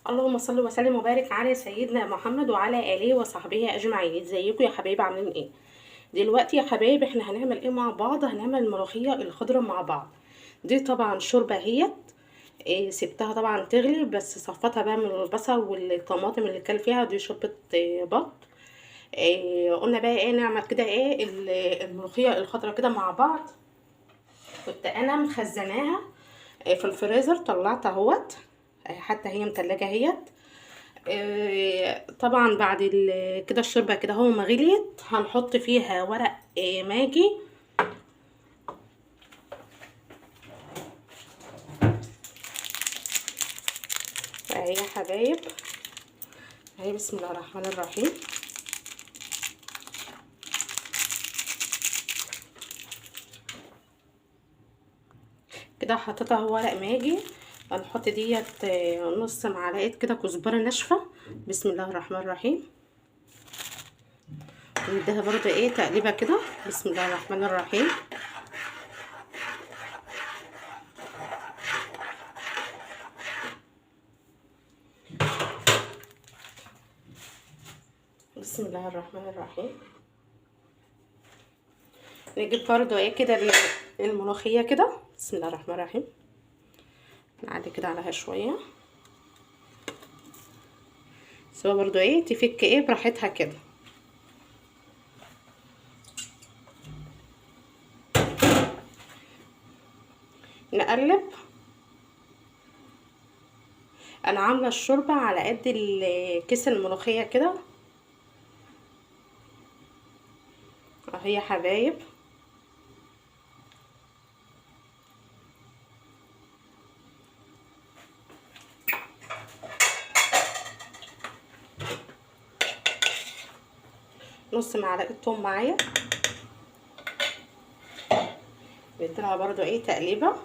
اللهم صل وسلم وبارك على سيدنا محمد وعلى اله وصحبه اجمعين. ازيكم يا حبايب، عاملين ايه؟ دلوقتي يا حبايب احنا هنعمل ايه مع بعض؟ هنعمل الملوخيه الخضراء مع بعض. دي طبعا شوربه اهيت. سبتها طبعا تغلي، بس صفتها بقى من البصل والطماطم اللي كان فيها. دي شوربه بط. قلنا بقى ايه نعمل كده ايه الملوخيه الخضراء كده مع بعض. كنت انا مخزناها في الفريزر، طلعتها اهوت. حتى هي متلجه اهيت. طبعا بعد كده الشوربه كده اهو ما غليت، هنحط فيها ورق ماجي. اهي يا حبايب، اهي بسم الله الرحمن الرحيم. كده حطيتها اهو ورق ماجي. هنحط ديت نص معلقه كده كزبره ناشفه. بسم الله الرحمن الرحيم. ونديها برضو ايه تقليبه كده. بسم الله الرحمن الرحيم. بسم الله الرحمن الرحيم. نجيب برضو ايه كده الملوخيه كده. بسم الله الرحمن الرحيم. نعلي كده عليها شويه، سوا برضو ايه تفك ايه براحتها كده. نقلب. انا عامله الشوربه على قد كيس الملوخيه كده اهي يا حبايب. نص معلقه توم معايا. نديلها برضو ايه تقليبه.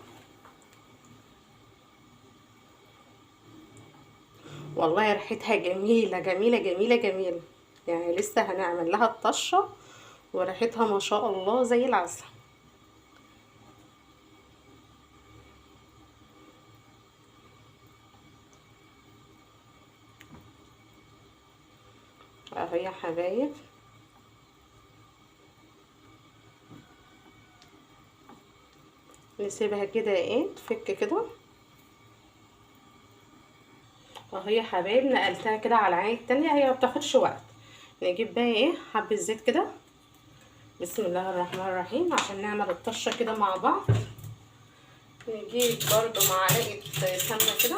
والله ريحتها جميله جميله جميله جميله، يعني لسه هنعمل لها الطشه وريحتها ما شاء الله زي العسل. اهو يا حبايب. نسيبها كده ايه تفك كده اهو يا حبايب. نقلتها كده على العين التانية، هي ما بتاخدش وقت. نجيب بقى ايه حبه زيت كده. بسم الله الرحمن الرحيم عشان نعمل الطشه كده مع بعض. نجيب برضو معلقه سمنه كده.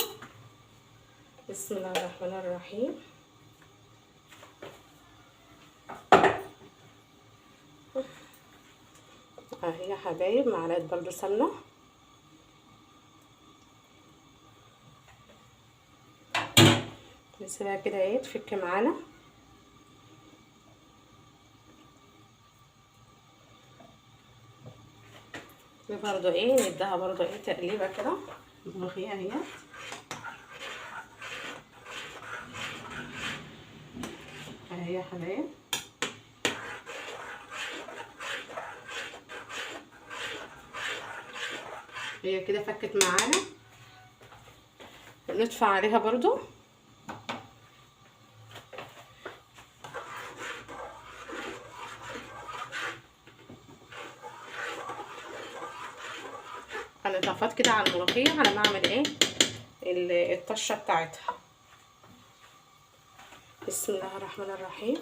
بسم الله الرحمن الرحيم. اهي يا حبايب معلقه برضو سمنه. نسيبها كده ايه تفك معانا. برضو ايه نديها برضو ايه تقليبه كده. الملوخيه اهي اهي يا حبايب. هي كده فكت معانا. نطفي عليها برضو. انا طفيت كده على الملوخيه على ما اعمل ايه الطشه بتاعتها. بسم الله الرحمن الرحيم.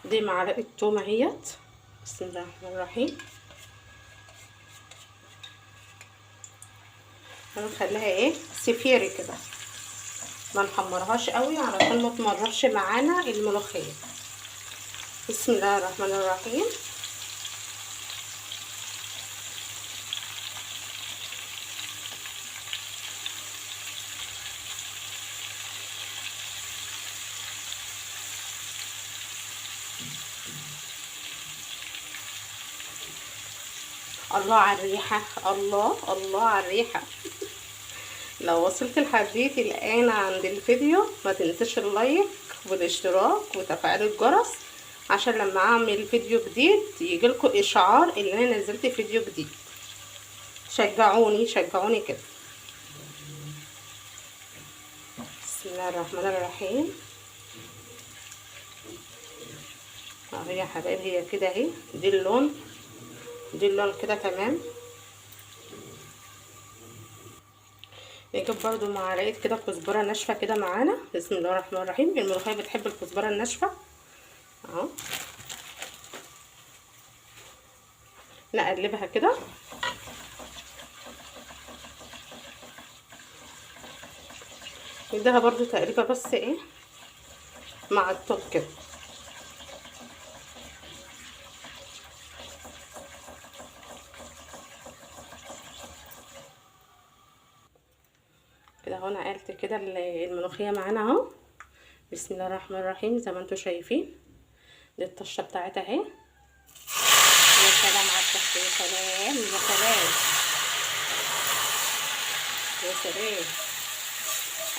دي معلقه تومه اهيت. بسم الله الرحمن الرحيم. هنخليها ايه سفيري كده، ما نحمرهاش قوي علشان ما تمررش معانا الملوخيه. بسم الله الرحمن الرحيم. الله على الريحه، الله الله على الريحه. لو وصلت لحديت الآن عند الفيديو ما تنساش اللايك والاشتراك وتفعيل الجرس عشان لما اعمل فيديو جديد يجيلكوا اشعار ان انا نزلت فيديو جديد. شجعوني شجعوني كده. بسم الله الرحمن الرحيم. اهو يا حبايبي هي كده اهي، دي اللون كده تمام. نجيب برضو معلقه كده كزبره ناشفه كده معانا. بسم الله الرحمن الرحيم. الملوخيه بتحب الكزبره الناشفه اهو. نقلبها كده نديها برضو تقريبا بس ايه مع الطول كده. كده اهو نقلت كده الملوخيه معانا اهو. بسم الله الرحمن الرحيم. زي ما انتم شايفين دي الطشه بتاعتها اهي. يا سلام على الطشه، يا سلام يا سلام يا سلام.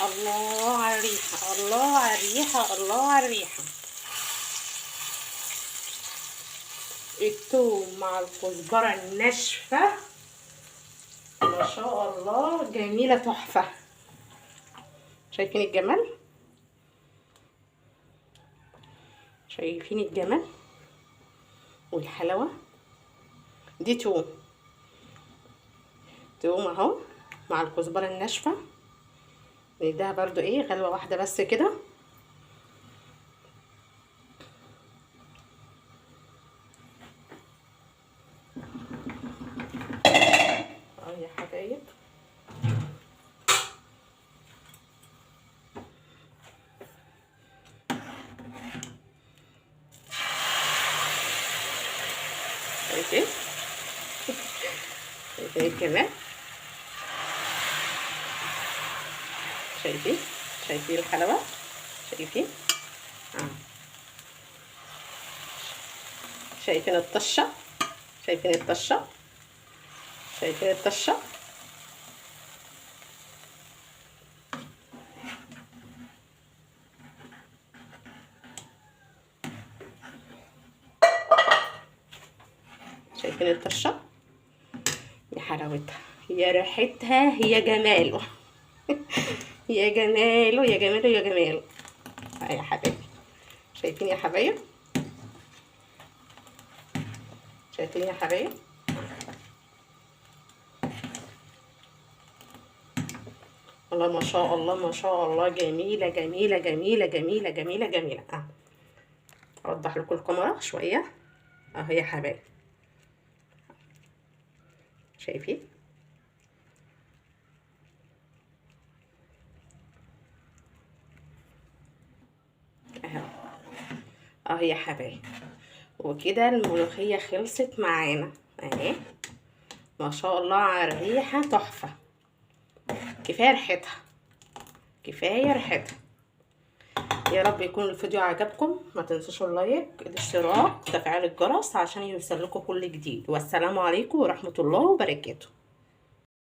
الله على الريحه، الله على الريحه، الله على الريحه. الثوم مع الكزبره الناشفه ما شاء الله جميله تحفه. شايفين الجمال؟ شايفين الجمال والحلاوه؟ دي توم اهو مع الكزبره الناشفه. نديها برضو ايه غلوه واحده بس كده. اهو يا حبايب شايفين؟ شايفين الجمال؟ شايفين الحلاوه؟ شايفين؟ شايفين الطشه؟ شايفين الطشه؟ شايفين الطشه؟ شايفين الطشه؟ يا حلاوتها، يا ريحتها، يا جماله يا جماله يا جماله يا جماله. يا حبايبي شايفين يا حبايب؟ شايفين يا حبايب؟ الله ما شاء الله ما شاء الله. جميله جميله جميله جميله جميله جميله. اوضح لكم الكاميرا شويه اهو يا حبايب. شايفين؟ اهو يا حبايب. وكده الملوخيه خلصت معانا اهي. ما شاء الله على الريحه تحفه. كفايه ريحتها، كفايه ريحتها. يا رب يكون الفيديو عجبكم. ما تنسوش اللايك، الاشتراك، وتفعيل الجرس عشان يوصلكم كل جديد. والسلام عليكم ورحمه الله وبركاته.